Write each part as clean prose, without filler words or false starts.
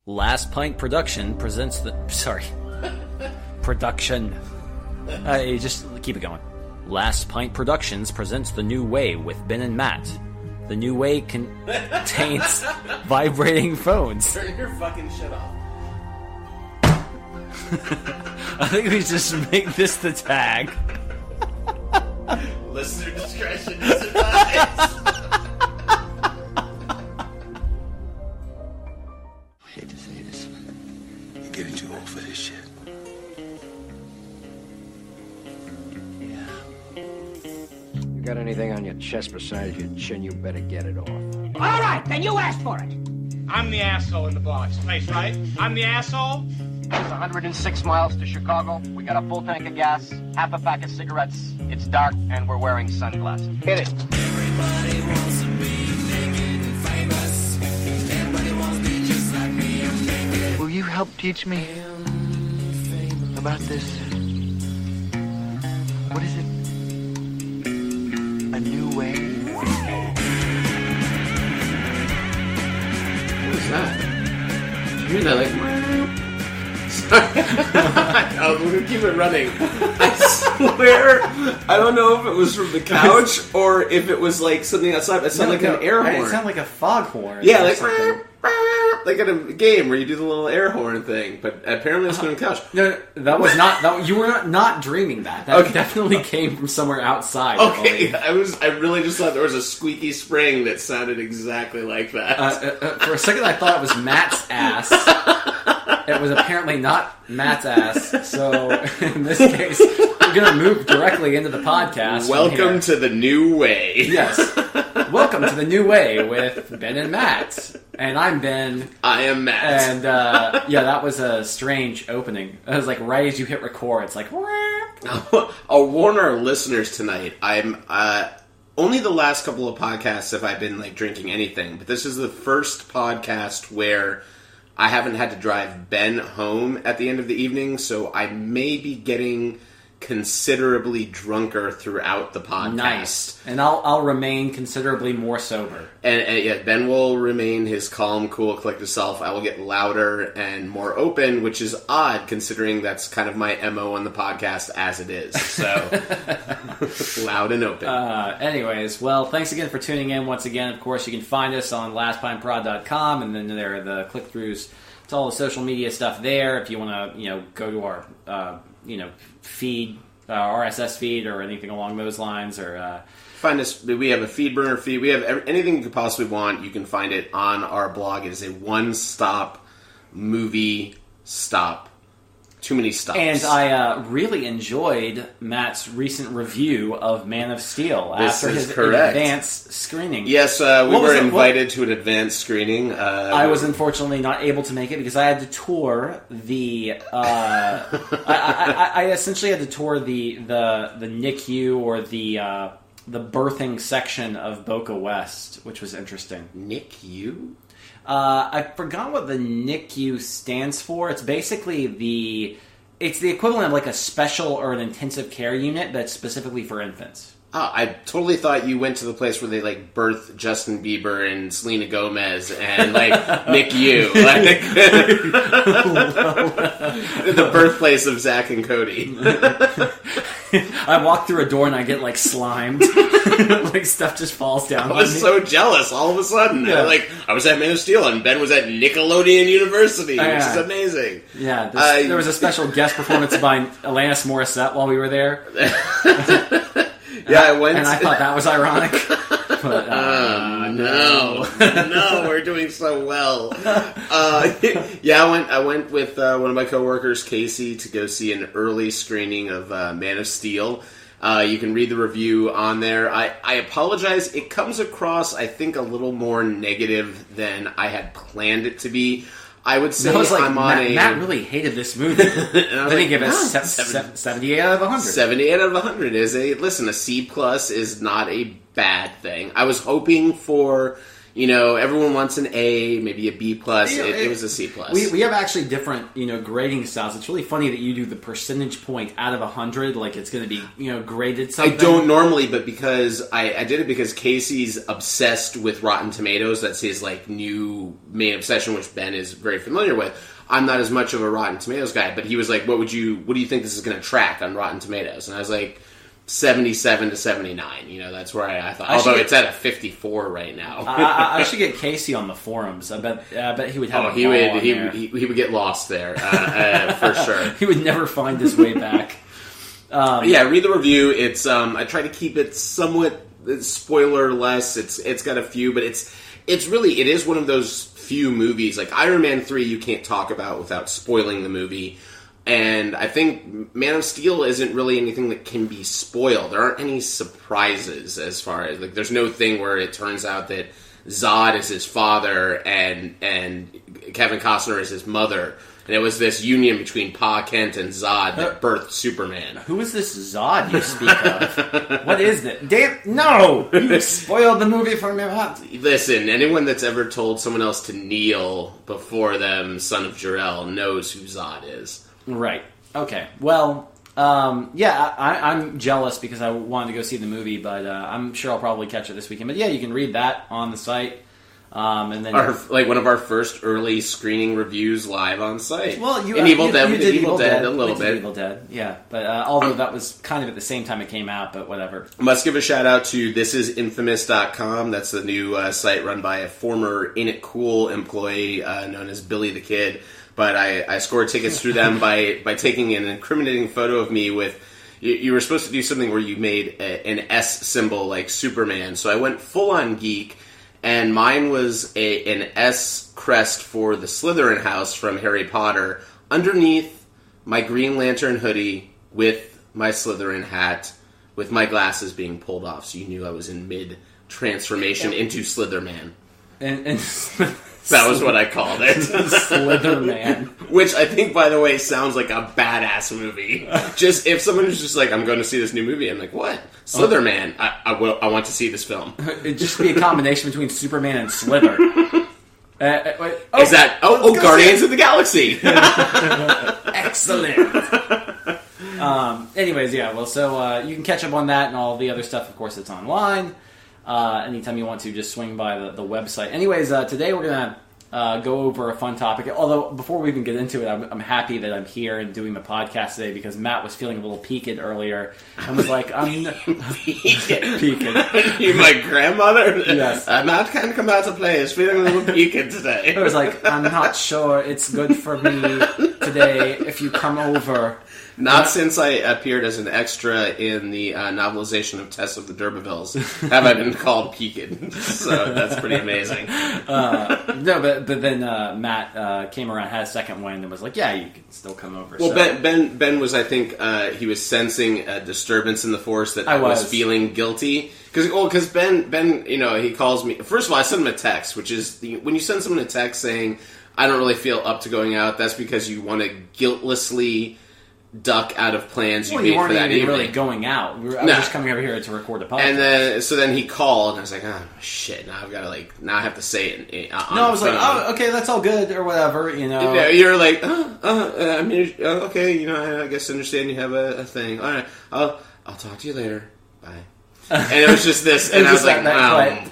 Last Pint Production presents the... Sorry. Production. Just keep it going. Last Pint Productions presents The New Way with Ben and Matt. The New Way contains vibrating phones. Turn your fucking shit off. I think we just make this the tag. Listener discretion is advised. I hate to say this, you're getting too old for this shit. Yeah. You got anything on your chest besides your chin, you better get it off. All right, then you asked for it. I'm the asshole in the box place, right? I'm the asshole? It's 106 miles to Chicago. We got a full tank of gas, half a pack of cigarettes. It's dark, and we're wearing sunglasses. Hit it. Everybody wants to be naked and famous. Everybody wants to be just like me. I'm naked. Will you help teach me about this? What is it? A new way? What was that? Did you hear that? Like, oh, we're gonna keep it running. I swear, I don't know if it was from the couch or if it was like something outside. It sounded like an air horn. It sounded like a foghorn. Yeah, like at a game where you do the little air horn thing. But apparently it's from the couch. No, that was not. You were not dreaming that. That definitely came from somewhere outside. Okay, I really just thought there was a squeaky spring that sounded exactly like that. For a second, I thought it was Matt's ass. It was apparently not Matt's ass. So in this case, we're going to move directly into the podcast. Welcome to the New Way. Yes. Welcome to the New Way with Ben and Matt. And I'm Ben. I am Matt. And yeah, that was a strange opening. It was like right as you hit record, it's like... I'll warn our listeners tonight. I'm only the last couple of podcasts have I been like drinking anything, but this is the first podcast where I haven't had to drive Ben home at the end of the evening, so I may be getting considerably drunker throughout the podcast. Nice. And I'll remain considerably more sober. And yeah, Ben will remain his calm, cool, collected self. I will get louder and more open, which is odd considering that's kind of my MO on the podcast as it is. So, loud and open. Anyways, well, thanks again for tuning in once again. Of course, you can find us on lastpintprod.com, and then there are the click-throughs to all the social media stuff there. If you want to, go to our, feed, RSS feed, or anything along those lines, or find us. We have a feed burner feed. We have anything you could possibly want. You can find it on our blog. It is a one-stop movie stop. Too many stops. And I really enjoyed Matt's recent review of Man of Steel after his advanced screening. Yes, we were invited to an advanced screening. I was unfortunately not able to make it because I had to tour the. I essentially had to tour the NICU or the birthing section of Boca West, which was interesting. NICU? I forgot what the NICU stands for. It's basically it's the equivalent of like a special or an intensive care unit that's specifically for infants. Oh, I totally thought you went to the place where they like birth Justin Bieber and Selena Gomez and like NICU, like the birthplace of Zach and Cody. I walk through a door and I get like slimed, like stuff just falls down. I was so jealous all of a sudden. Yeah. I was at Man of Steel and Ben was at Nickelodeon University, which is amazing. Yeah, there was a special guest performance by Alanis Morissette while we were there. Yeah, I went. And I thought that was ironic. But, no, we're doing so well. Yeah, I went with one of my coworkers, Casey, to go see an early screening of Man of Steel. You can read the review on there. I apologize. It comes across, I think, a little more negative than I had planned it to be. I would say Matt really hated this movie. I think give it 78 out of 100. 78 out of 100 is a C+ is not a bad thing. I was hoping for, everyone wants an A, maybe a B plus. It was a C plus. We have actually different, grading styles. It's really funny that you do the percentage point out of 100, like it's going to be, graded something. I don't normally, but because I did it because Casey's obsessed with Rotten Tomatoes. That's his new main obsession, which Ben is very familiar with. I'm not as much of a Rotten Tomatoes guy, but he was like, "What do you think this is going to track on Rotten Tomatoes?" And I was like, 77 to 79. That's where I thought. Although it's at a 54 right now. I should get Casey on the forums. I bet he would have. He would get lost there for sure. He would never find his way back. Read the review. It's I try to keep it somewhat spoiler less. It's got a few, but it is one of those few movies like Iron Man 3 you can't talk about without spoiling the movie. And I think Man of Steel isn't really anything that can be spoiled. There aren't any surprises as far as there's no thing where it turns out that Zod is his father and Kevin Costner is his mother. And it was this union between Pa Kent and Zod that birthed Superman. Who is this Zod you speak of? What is that? Damn, no! You spoiled the movie for me. Listen, anyone that's ever told someone else to kneel before them, son of Jor-El, knows who Zod is. Right. Okay. Well, I'm jealous because I wanted to go see the movie, but I'm sure I'll probably catch it this weekend. But yeah, you can read that on the site. And then one of our first early screening reviews live on site. Well, Evil Dead a little bit. Evil Dead, yeah. But although that was kind of at the same time it came out, but whatever. Must give a shout out to thisisinfamous.com. That's the new site run by a former Ain't It Cool employee known as Billy the Kid. But I scored tickets through them by taking an incriminating photo of me with... You were supposed to do something where you made an S symbol like Superman. So I went full-on geek, and mine was an S crest for the Slytherin house from Harry Potter underneath my Green Lantern hoodie with my Slytherin hat, with my glasses being pulled off. So you knew I was in mid-transformation into Slitherman. And that was what I called it. Slitherman. Which I think, by the way, sounds like a badass movie. Just if someone is just like, I'm going to see this new movie, I'm like, what? Slitherman. I want to see this film. It'd just be a combination between Superman and Slither. Is that... Guardians of the Galaxy. Excellent. Anyways, yeah, well, so you can catch up on that and all the other stuff. Of course, it's online. Anytime you want to, just swing by the website. Anyways, today we're going to go over a fun topic. Although, before we even get into it, I'm happy that I'm here and doing the podcast today because Matt was feeling a little peaked earlier and was like, I'm... Peaked? Peaked. You my grandmother? Yes. Matt can't come out to play. He's feeling a little peaked today. I was like, I'm not sure it's good for me today if you come over. Not since I appeared as an extra in the novelization of Tess of the D'Urbervilles have I been called peaked. So that's pretty amazing. No, but then Matt came around, had a second wind, and was like, "Yeah, you can still come over." Well, so. Ben was, I think, he was sensing a disturbance in the force that I was feeling guilty. Because Ben, he calls me. First of all, I sent him a text, which is when you send someone a text saying, "I don't really feel up to going out," that's because you want to guiltlessly duck out of plans you made for that evening. Really going out. I was just coming over here to record a podcast. And then he called, and I was like, "Oh shit! Now I've got to now I have to say it." I was like, "Oh, okay, that's all good," or whatever, You're like, I mean, okay, I guess I understand you have a thing. All right, I'll talk to you later. Bye. And it was just this, and I was like,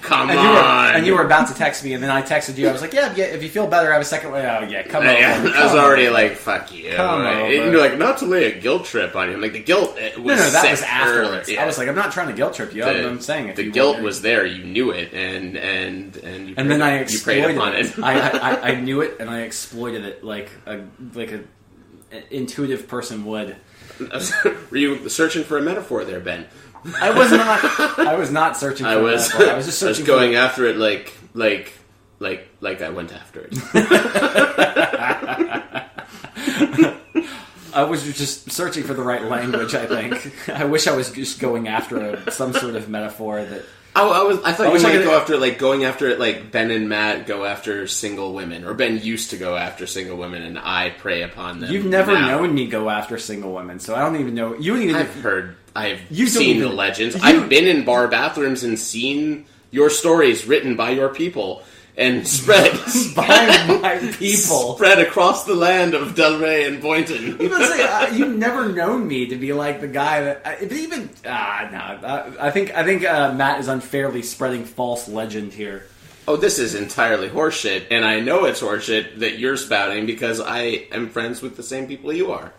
come on. And you were about to text me, and then I texted you. I was like, yeah, if you feel better, have a second way. Oh, yeah, come over. I was already like, fuck you. Come over. And you're like, not to lay a guilt trip on you. I'm like, the guilt was that was afterwards. Yeah. I was like, I'm not trying to guilt trip you. I'm saying if the guilt was there, you knew it, and you preyed upon it. I knew it, and I exploited it like an intuitive person would. Were you searching for a metaphor there, Ben? I was not searching for a metaphor. I was just searching going after it like I went after it. I was just searching for the right language, I think. I wish I was just going after some sort of metaphor that... I thought you might go after going after it like Ben and Matt go after single women, or Ben used to go after single women, and I prey upon them. You've never known me go after single women, so I don't even know. I've seen the legends. I've been in bar bathrooms and seen your stories written by your people and spread By my people. spread across the land of Delray and Boynton. You've never known me to be like the guy that. I think Matt is unfairly spreading false legend here. Oh, this is entirely horseshit, and I know it's horseshit that you're spouting because I am friends with the same people you are.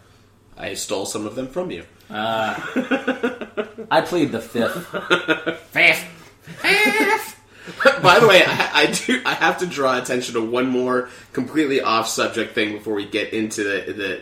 I stole some of them from you. I plead the fifth. By the way, I have to draw attention to one more completely off-subject thing before we get into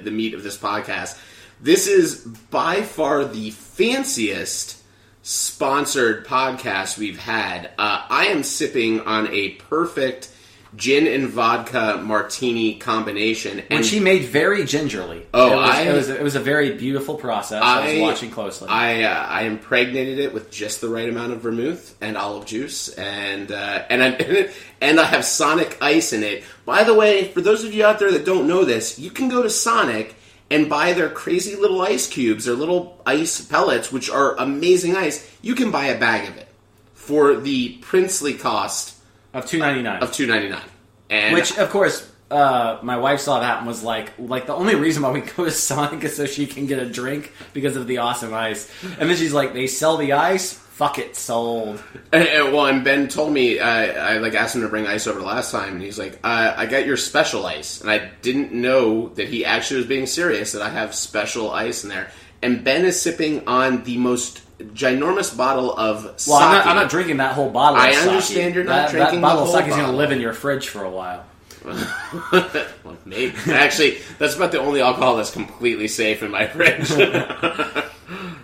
the meat of this podcast. This is by far the fanciest sponsored podcast we've had. I am sipping on a perfect gin and vodka martini combination, Which he made very gingerly. Oh, it was a very beautiful process. I was watching closely. I impregnated it with just the right amount of vermouth and olive juice, and I have Sonic ice in it. By the way, for those of you out there that don't know this, you can go to Sonic and buy their crazy little ice cubes, their little ice pellets, which are amazing ice. You can buy a bag of it for the princely cost of $2.99. Of $2.99, and which, of course, my wife saw that and was like the only reason why we go to Sonic is so she can get a drink because of the awesome ice. And then she's like, they sell the ice? Fuck it, sold. And Ben told me, I asked him to bring ice over last time, and he's like, I got your special ice. And I didn't know that he actually was being serious, that I have special ice in there. And Ben is sipping on the most ginormous bottle of sake. Well, I'm not drinking that whole bottle of sake. I understand you're not drinking that bottle the of whole sake is going to bottle. live in your fridge for a while. Well, maybe. Actually, that's about the only alcohol that's completely safe in my fridge.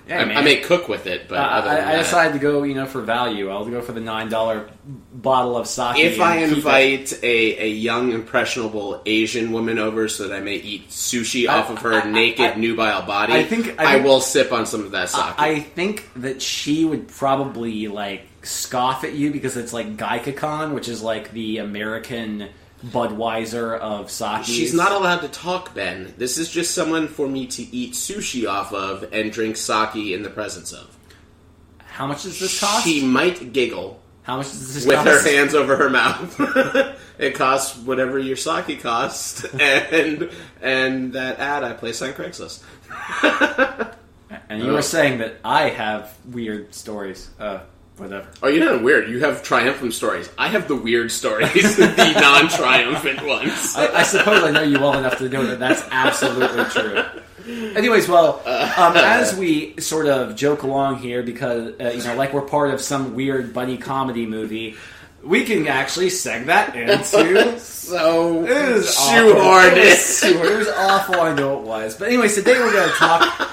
I may cook with it, but other than I that, decided to go, for value. I'll go for the $9 bottle of sake. if I invite a young, impressionable Asian woman over so that I may eat sushi off of her naked, nubile body, I will sip on some of that sake. I think that she would probably, scoff at you because it's like Gaikakon, which is like the American Budweiser of sake. She's not allowed to talk, Ben. This is just someone for me to eat sushi off of and drink sake in the presence of. How much does this cost? She might giggle. How much does this with cost? her hands over her mouth. It costs whatever your sake costs, and that ad I placed on Craigslist. And you were saying that I have weird stories. Whatever. Oh, you're not weird. You have triumphant stories. I have the weird stories, the non-triumphant ones. I suppose I know you well enough to know that that's absolutely true. Anyways, well, as we sort of joke along here, because like we're part of some weird buddy comedy movie, we can actually seg that into so shoehorned. It was awful. I know it was. But anyways, today we're going to talk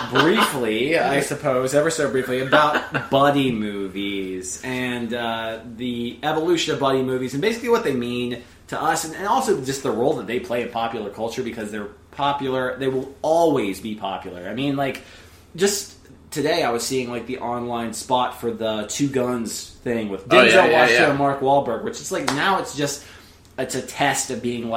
briefly, I suppose, ever so briefly, about buddy movies and the evolution of buddy movies and basically what they mean to us, and also just the role that they play in popular culture because they're popular. They will always be popular. I mean, just today I was seeing the online spot for the Two Guns thing with Denzel Washington and Mark Wahlberg, which is now it's a test of being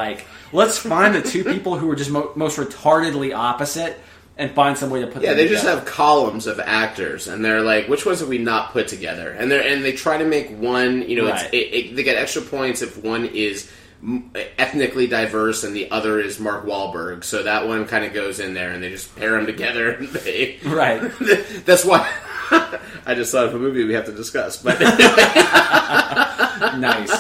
let's find the two people who are just most retardedly opposite and find some way to put them they together. just have columns of actors, and they're like, which ones have we not put together? And they try to make one, Right. they get extra points if one is ethnically diverse and the other is Mark Wahlberg, so that one kind of goes in there, and they just pair them together. And Right. That's why I just thought of a movie we have to discuss. But nice.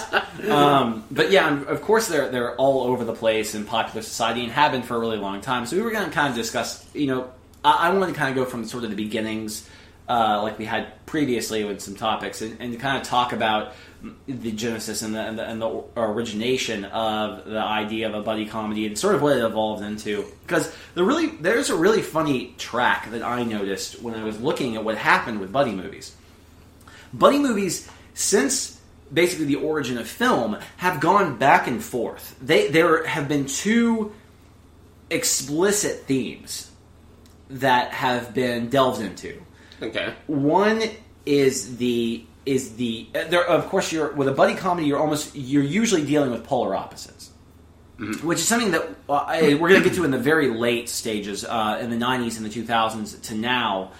But yeah, of course they're all over the place in popular society and have been for a really long time. So we were going to kind of discuss, I wanted to kind of go from sort of the beginnings, like we had previously with some topics, and kind of talk about the genesis and the origination of the idea of a buddy comedy and sort of what it evolved into. Because there's a really funny track that I noticed when I was looking at what happened with buddy movies. Buddy movies, since basically the origin of film, have gone back and forth. There have been two explicit themes that have been delved into. okay, One is there. Of course, with a buddy comedy, you're usually dealing with polar opposites, which is something that we're going to get to in the very late stages in the 90s and the 2000s to now,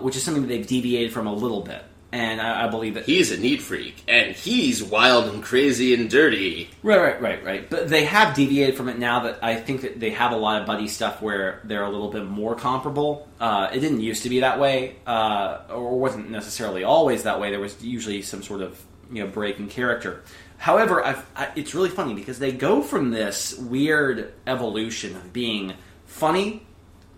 which is something that they've deviated from a little bit. And I believe that he's a neat freak, and he's wild and crazy and dirty. Right. But they have deviated from it now that I think that they have a lot of buddy stuff where they're a little bit more comparable. It didn't used to be that way, or wasn't necessarily always that way. There was usually some sort of break in character. However, it's really funny because they go from this weird evolution of being funny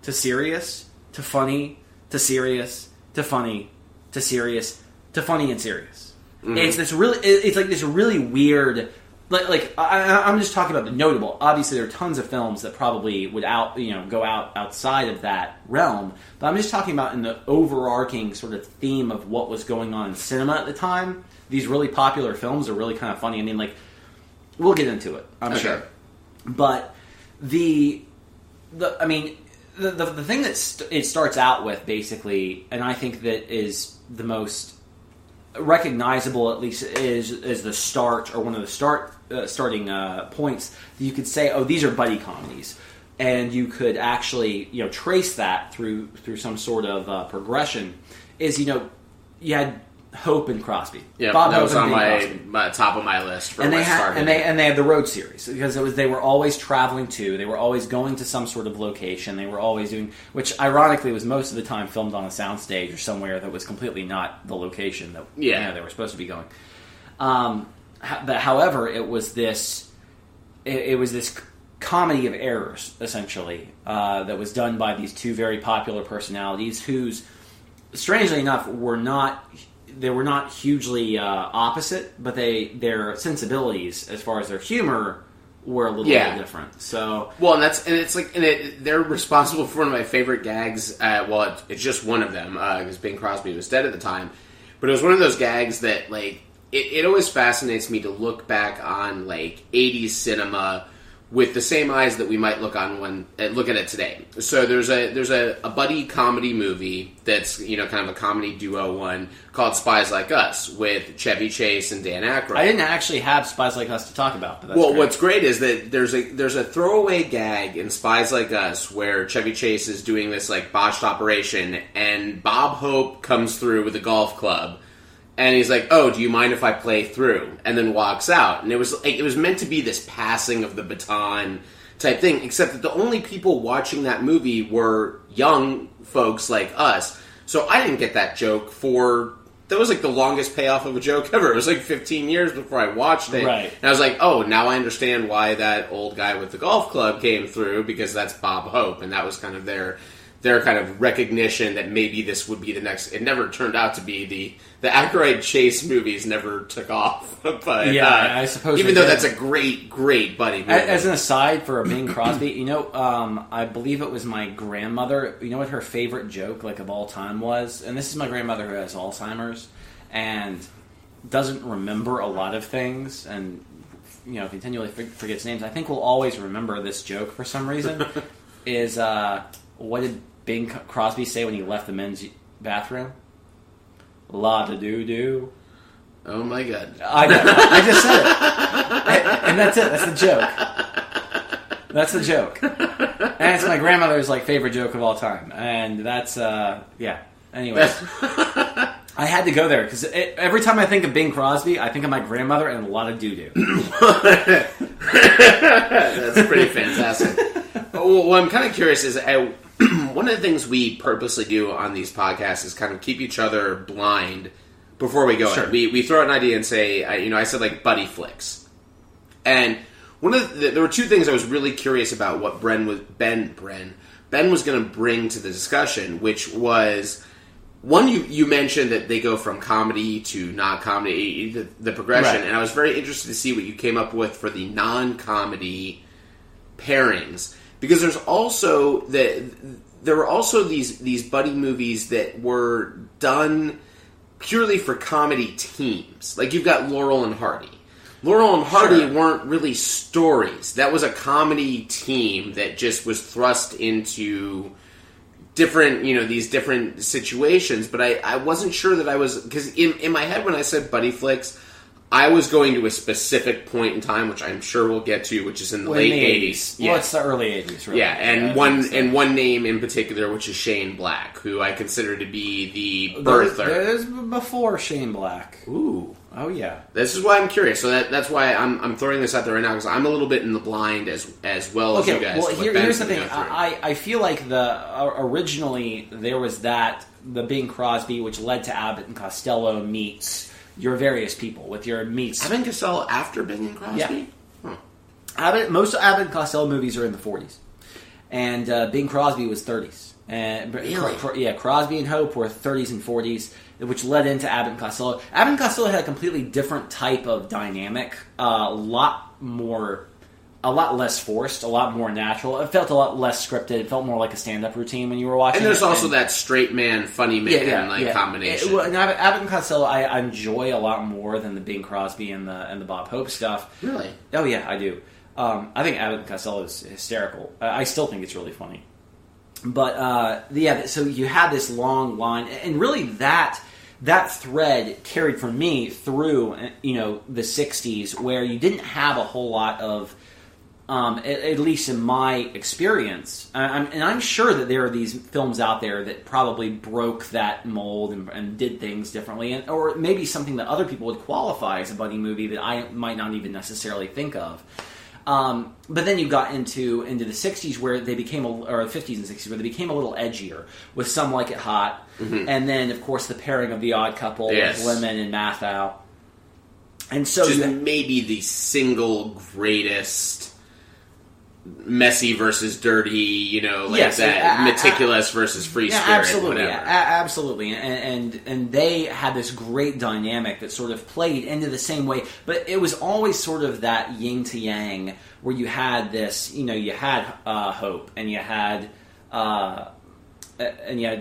to serious to funny to serious to funny to serious to funny and serious. Mm-hmm. It's like this really weird. I'm just talking about the notable. Obviously, there are tons of films that probably would go outside of that realm. But I'm just talking about in the overarching sort of theme of what was going on in cinema at the time. These really popular films are really kind of funny. I mean, we'll get into it, I'm sure. But the thing that it starts out with, basically, and I think that is the most recognizable, at least, is the start, or one of the starting points that you could say, oh, these are buddy comedies. And you could actually, trace that through some sort of progression, is, you had Hope and Crosby. Yeah, Bob that Hope was and on my top of my list. And they had the Road series, because they were always traveling they were always going to some sort of location. They were always doing, which ironically was most of the time filmed on a soundstage or somewhere that was completely not the location that they were supposed to be going. However, it was this comedy of errors, essentially, that was done by these two very popular personalities whose, strangely enough, were not hugely opposite, but their sensibilities, as far as their humor, were a little bit different. So, they're responsible for one of my favorite gags. It's just one of them, because Bing Crosby was dead at the time. But it was one of those gags that, it always fascinates me to look back on 80s cinema with the same eyes that we might look at it today. So there's a buddy comedy movie that's kind of a comedy duo one called Spies Like Us with Chevy Chase and Dan Aykroyd. I didn't actually have Spies Like Us to talk about, but that's great. What's great is that there's a throwaway gag in Spies Like Us where Chevy Chase is doing this botched operation, and Bob Hope comes through with a golf club. And he's like, "Oh, do you mind if I play through?" And then walks out. And it was meant to be this passing of the baton type thing, except that the only people watching that movie were young folks like us. So I didn't get that joke that was the longest payoff of a joke ever. It was 15 years before I watched it. Right. And I was like, "Oh, now I understand why that old guy with the golf club came through, because that's Bob Hope." And that was kind of their kind of recognition that maybe this would be the next. It never turned out to be the Aykroyd Chase movies never took off. But I suppose, even though that's a great buddy movie. As an aside for Bing Crosby, I believe it was my grandmother. You know what her favorite joke of all time was? And this is my grandmother who has Alzheimer's and doesn't remember a lot of things, and continually forgets names. I think we'll always remember this joke for some reason. Is what did Bing Crosby say when he left the men's bathroom? La-da-doo-doo. Oh my god. I know. I just said it. And that's it. That's the joke. That's the joke. And it's my grandmother's favorite joke of all time. And that's, Anyways. I had to go there, because every time I think of Bing Crosby, I think of my grandmother and a lot of doo-doo. That's pretty fantastic. Well, I'm kind of curious is one of the things we purposely do on these podcasts is kind of keep each other blind before we go in. We throw out an idea and say, I said buddy flicks. And there were two things I was really curious about what Ben was going to bring to the discussion, which was, one, you mentioned that they go from comedy to non-comedy, the progression, right. And I was very interested to see what you came up with for the non-comedy pairings. Because there were also these buddy movies that were done purely for comedy teams. You've got Laurel and Hardy. Laurel and Hardy weren't really stories. That was a comedy team that just was thrust into different, these different situations. But I wasn't sure that I was, because in my head when I said buddy flicks, I was going to a specific point in time, which I'm sure we'll get to, which is in the late 80s. Well, it's the early 80s, really. Yeah, and one name in particular, which is Shane Black, who I consider to be the birther. There's before Shane Black. Ooh. Oh, yeah. This is why I'm curious. So that's why I'm throwing this out there right now, because I'm a little bit in the blind as well as you guys. Well, here's the thing. I feel like originally there was the Bing Crosby, which led to Abbott and Costello meets your various people with your meets. Abbott and Costello after Bing and Crosby? Yeah. Huh. Most Abbott and Costello movies are in the 40s. And Bing Crosby was 30s. And Really? Crosby and Hope were 30s and 40s, which led into Abbott and Costello. Abbott and Costello had a completely different type of dynamic, a lot less forced, a lot more natural. It felt a lot less scripted. It felt more like a stand-up routine when you were watching. And there's it. also that straight man, funny man combination. Abbott and Costello, I enjoy a lot more than the Bing Crosby and the Bob Hope stuff. Really? Oh yeah, I do. I think Abbott and Costello is hysterical. I still think it's really funny. But so you had this long line, and really that thread carried for me through the 60s, where you didn't have a whole lot of, at least in my experience, and I'm sure that there are these films out there that probably broke that mold and did things differently, or maybe something that other people would qualify as a buddy movie that I might not even necessarily think of. But then you got into the 60s where they became, or the 50s and 60s where they became a little edgier with Some Like It Hot, and then of course the pairing of The Odd Couple with Lemon and Mathau, and so maybe the single greatest messy versus dirty, meticulous versus free spirit, absolutely, whatever. Absolutely, and they had this great dynamic that sort of played into the same way, but it was always sort of that yin to yang, where you had this, you had Hope, and you had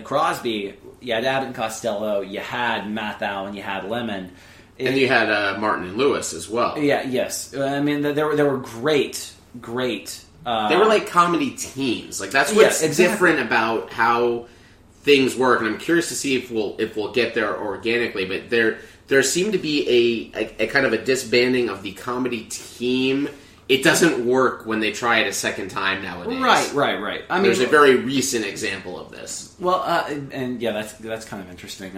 Crosby, you had Abbott and Costello, you had Mathau, and you had Lemon. And you had Martin and Lewis as well. Yeah, yes. I mean, there were great. They were like comedy teams. Like that's what's different about how things work. And I'm curious to see if we'll get there organically. But there seemed to be a kind of a disbanding of the comedy team. It doesn't work when they try it a second time nowadays. Right. I mean, there's a very recent example of this. Well, that's kind of interesting.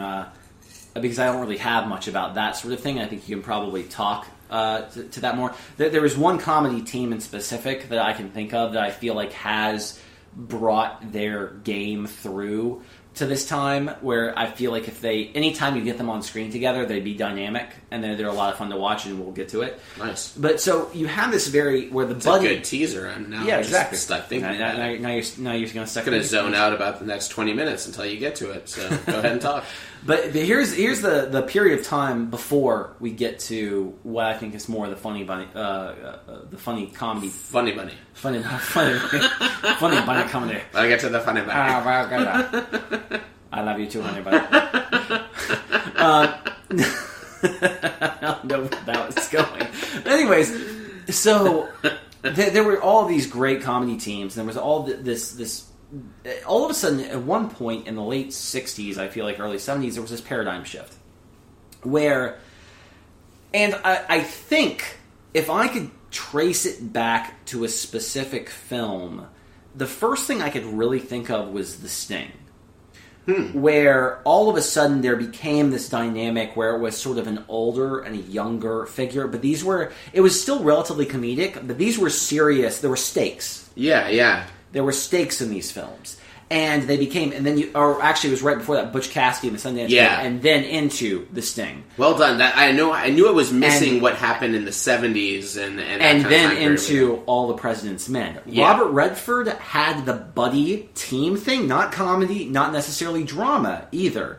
Because I don't really have much about that sort of thing. I think you can probably talk to that more. There was one comedy team in specific that I can think of that I feel like has brought their game through to this time, where I feel like anytime you get them on screen together, they'd be dynamic, and they're a lot of fun to watch, and we'll get to it. Nice. But so you have this where the it's buddy... a good teaser, and now yeah, exactly. Stuck thinking now you're going to suck. I'm going to zone out about the next 20 minutes until you get to it, so go ahead and talk. But here's the period of time before we get to what I think is more the funny bunny, the funny comedy. Funny bunny. Funny bunny comedy. I'll get to the funny bunny. I love you too, honey bunny. I don't know where that was going. Anyways, so there were all these great comedy teams, and there was all this. All of a sudden, at one point in the late 60s, I feel like early 70s, there was this paradigm shift. Where, and I think, if I could trace it back to a specific film, the first thing I could really think of was The Sting. Where all of a sudden there became this dynamic where it was sort of an older and a younger figure, but it was still relatively comedic, but these were serious, there were stakes. Yeah. There were stakes in these films. And they became, and then it was right before that, Butch Cassidy and the Sundance Kid, and then into The Sting. Well done. I knew I was missing what happened in the 70s and then into All the President's Men. Yeah. Robert Redford had the buddy team thing, not comedy, not necessarily drama either.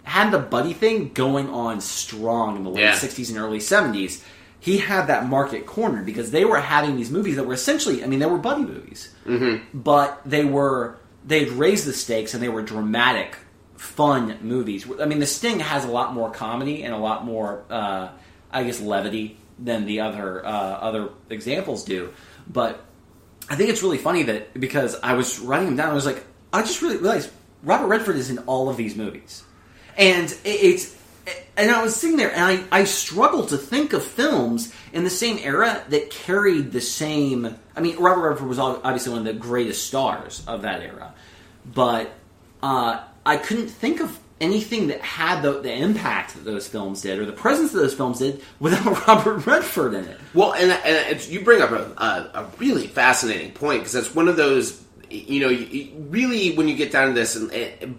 Had the buddy thing going on strong in the late 60s and early 70s. He had that market cornered because they were having these movies that were essentially, they were buddy movies. Mm-hmm. But they'd raised the stakes and they were dramatic, fun movies. The Sting has a lot more comedy and a lot more, levity than the other examples do. But I think it's really funny that, because I was writing them down, I was like, I just really realized Robert Redford is in all of these movies. And And I was sitting there, and I struggled to think of films in the same era that carried the same... I mean, Robert Redford was obviously one of the greatest stars of that era. But I couldn't think of anything that had the impact that those films did, or the presence that those films did, without Robert Redford in it. Well, and you bring up a really fascinating point, because that's one of those... really, when you get down to this,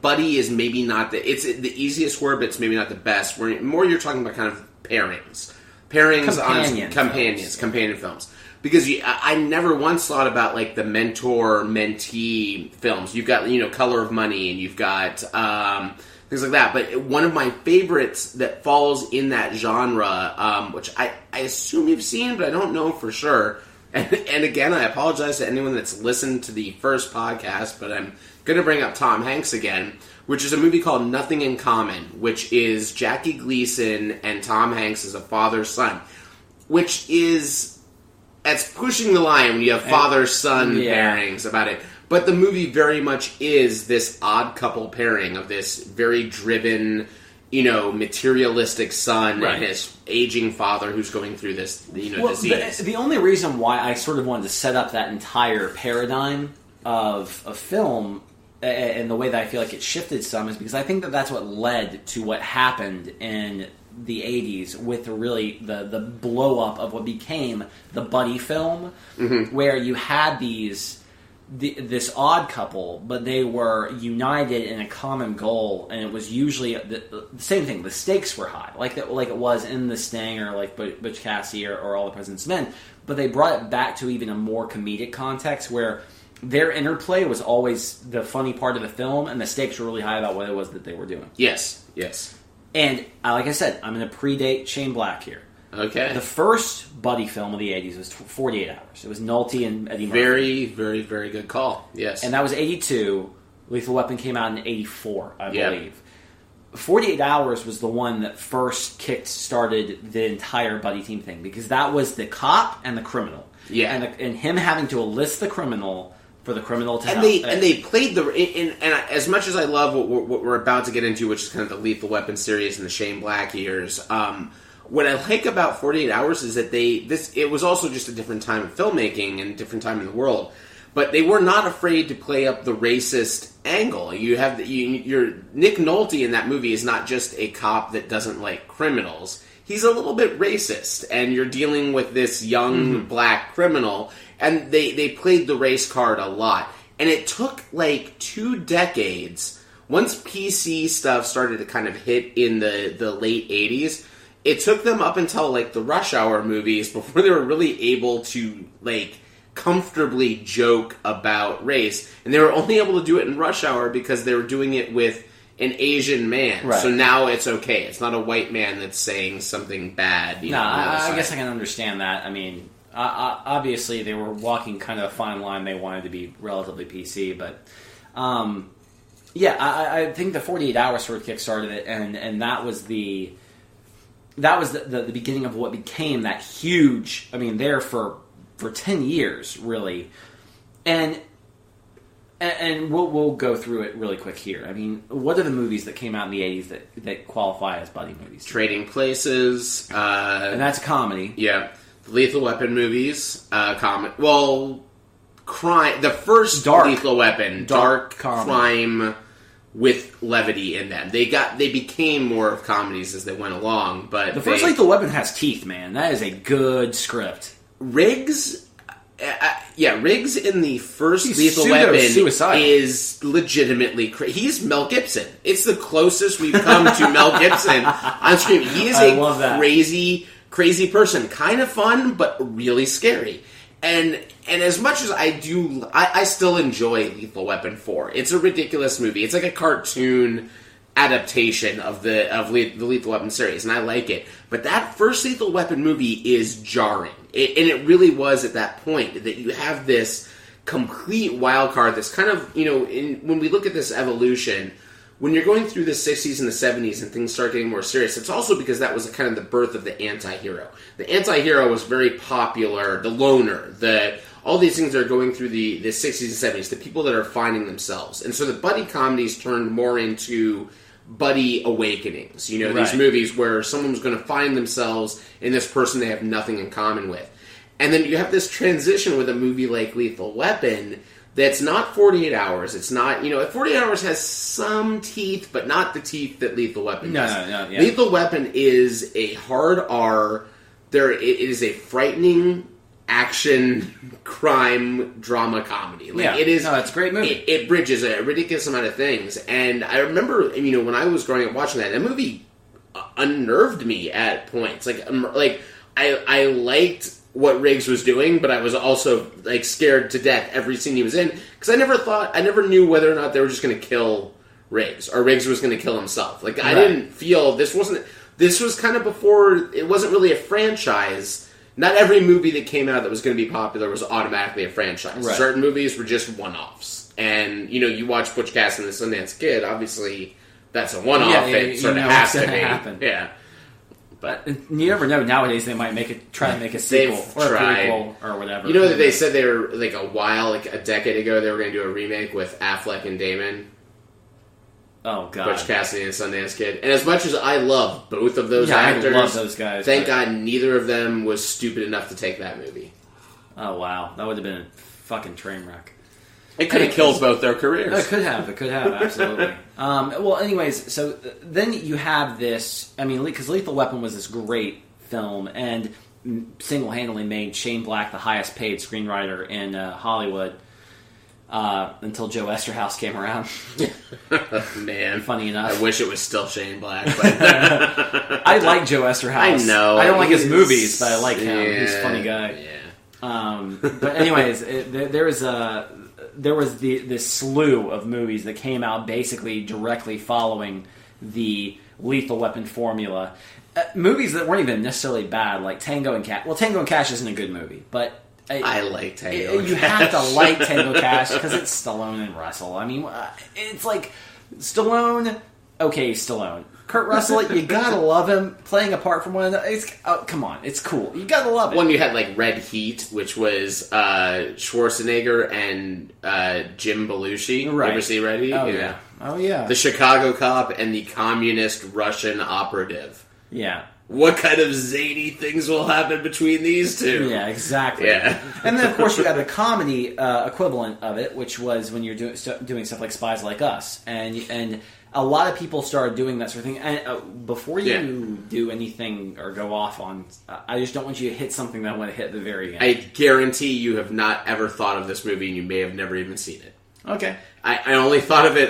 buddy is maybe not it's the easiest word, but it's maybe not the best. More you're talking about kind of pairings companion films. Because I never once thought about like the mentor-mentee films. You've got Color of Money, and you've got things like that. But one of my favorites that falls in that genre, which I assume you've seen, but I don't know for sure. And again, I apologize to anyone that's listened to the first podcast, but I'm going to bring up Tom Hanks again, which is a movie called Nothing in Common, which is Jackie Gleason and Tom Hanks as a father-son, which is, that's pushing the line when you have father-son pairings about it. But the movie very much is this odd couple pairing of this very driven... materialistic son and his aging father who's going through this, disease. The only reason why I sort of wanted to set up that entire paradigm of film and the way that I feel like it shifted some is because I think that that's what led to what happened in the 80s with the blow up of what became the buddy film, where you had this odd couple, but they were united in a common goal, and it was usually the same thing. The stakes were high, like it was in The Sting or like Butch Cassidy or All the President's Men, but they brought it back to even a more comedic context where their interplay was always the funny part of the film, and the stakes were really high about what it was that they were doing. Yes. And like I said, I'm going to predate Shane Black here. Okay. The first buddy film of the 80s was 48 Hours. It was Nolte and Eddie Murphy. Very, very, very good call. Yes. And that was 82. Lethal Weapon came out in 84, I believe. 48 Hours was the one that first started the entire buddy team thing, because that was the cop and the criminal. Yeah. And him having to enlist the criminal for the criminal to help. And they played and as much as I love what we're about to get into, which is kind of the Lethal Weapon series and the Shane Black years, what I like about 48 Hours is that it was also just a different time of filmmaking and a different time in the world, but they were not afraid to play up the racist angle. You have your Nick Nolte in that movie is not just a cop that doesn't like criminals. He's a little bit racist, and you're dealing with this young black criminal, and they played the race card a lot. And it took like 2 decades, once PC stuff started to kind of hit in the late 80s, it took them up until like the Rush Hour movies before they were really able to like comfortably joke about race. And they were only able to do it in Rush Hour because they were doing it with an Asian man. Right. So now it's okay. It's not a white man that's saying something bad. I guess I can understand that. I mean, obviously they were walking kind of a fine line. They wanted to be relatively PC, but I think the 48 Hours sort of kickstarted it, and that was the beginning of what became that huge. I mean, there for 10 years, really, and we'll go through it really quick here. I mean, what are the movies that came out in the 80s that qualify as buddy movies? Trading Places, and that's a comedy. Yeah, the Lethal Weapon movies, comedy. Well, crime. The first Lethal Weapon, dark crime with levity in them. They became more of comedies as they went along, but the first Lethal Weapon has teeth, man. That is a good script. Riggs in the first Lethal Weapon is legitimately he's Mel Gibson. It's the closest we've come to Mel Gibson on screen. He is a crazy person. Kind of fun, but really scary. And as much as I still enjoy Lethal Weapon 4. It's a ridiculous movie. It's like a cartoon adaptation of the Lethal Weapon series, and I like it. But that first Lethal Weapon movie is jarring. And it really was at that point that you have this complete wild card that's kind of, when we look at this evolution, when you're going through the 60s and the 70s and things start getting more serious, it's also because that was kind of the birth of the anti-hero. The anti-hero was very popular, the loner, all these things that are going through the 60s and 70s, the people that are finding themselves. And so the buddy comedies turned more into buddy awakenings. You know, these Right. movies where someone's going to find themselves in this person they have nothing in common with. And then you have this transition with a movie like Lethal Weapon that's not 48 hours. It's not, 48 hours has some teeth, but not the teeth that Lethal Weapon does. No, yeah. Lethal Weapon is a hard R. It is a frightening action crime drama comedy. It is. No, it's a great movie. It bridges a ridiculous amount of things. And I remember, when I was growing up watching that movie unnerved me at points. I liked what Riggs was doing, but I was also scared to death every scene he was in, because I never knew whether or not they were just going to kill Riggs, or Riggs was going to kill himself. I didn't feel this was kind of before, it wasn't really a franchise. Not every movie that came out that was going to be popular was automatically a franchise. Right. Certain movies were just one-offs. And, you watch Butch Cassidy and the Sundance Kid, obviously that's a one-off. It sort of has to be. Happen. Yeah. But you never know. Nowadays, they might try to make a sequel or a prequel or whatever. You know that they said they were a decade ago, they were going to do a remake with Affleck and Damon. Oh God, Butch Cassidy and Sundance Kid. And as much as I love both of those actors, I love those guys. Thank God neither of them was stupid enough to take that movie. Oh wow, that would have been a fucking train wreck. It could have killed both their careers. It could have, absolutely. Well, anyways, so then you have this, because Lethal Weapon was this great film, and single-handedly made Shane Black the highest paid screenwriter in Hollywood, until Joe Esterhaus came around. Man. Funny enough. I wish it was still Shane Black. But I like Joe Esterhaus. I know. I don't like his movies, but I like him. Yeah, He's a funny guy. Yeah. But anyways, there was this slew of movies that came out basically directly following the Lethal Weapon formula. Movies that weren't even necessarily bad, like Tango and Cash. Well, Tango and Cash isn't a good movie, but I like Tango. You have to like Tango Cash because it's Stallone and Russell. It's like Stallone. Okay, Stallone. Kurt Russell, you gotta love him playing apart from one another. Come on, it's cool. You gotta love it. One you had Red Heat, which was Schwarzenegger and Jim Belushi. Right. You ever see Red Heat? Oh yeah. The Chicago cop and the communist Russian operative. Yeah. What kind of zany things will happen between these two? Yeah, exactly. Yeah. And then, of course, you got the comedy equivalent of it, which was when you're doing stuff like Spies Like Us. And a lot of people started doing that sort of thing. And before you do anything or go off on... I just don't want you to hit something that I want to hit at the very end. I guarantee you have not ever thought of this movie, and you may have never even seen it. Okay. I only thought of it...